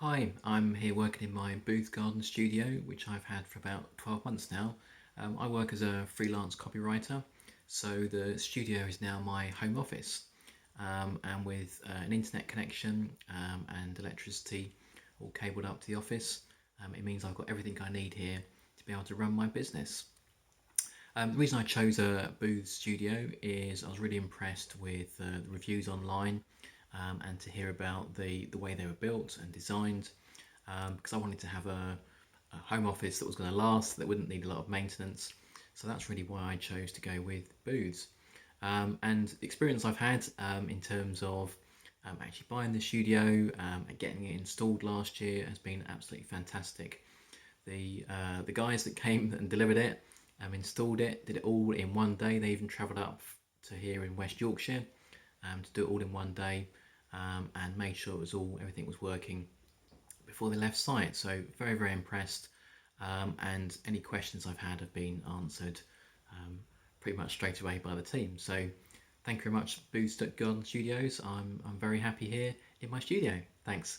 Hi, I'm here working in my booth garden studio, which I've had for about 12 months now. I work as a freelance copywriter, so the studio is now my home office. And with an internet connection and electricity all cabled up to the office, it means I've got everything I need here to be able to run my business. The reason I chose a booth studio is I was really impressed with the reviews online and to hear about the way they were built and designed because I wanted to have a home office that was going to last, that wouldn't need a lot of maintenance. So that's really why I chose to go with booths. And the experience I've had in terms of actually buying the studio and getting it installed last year has been absolutely fantastic. The guys that came and delivered it, installed it, did it all in one day. They even travelled up to here in West Yorkshire to do it all in one day and made sure everything was working before they left site. So very, very impressed. And any questions I've had have been answered pretty much straight away by the team. So thank you very much, Boost at Garden Studios. I'm very happy here in my studio. Thanks.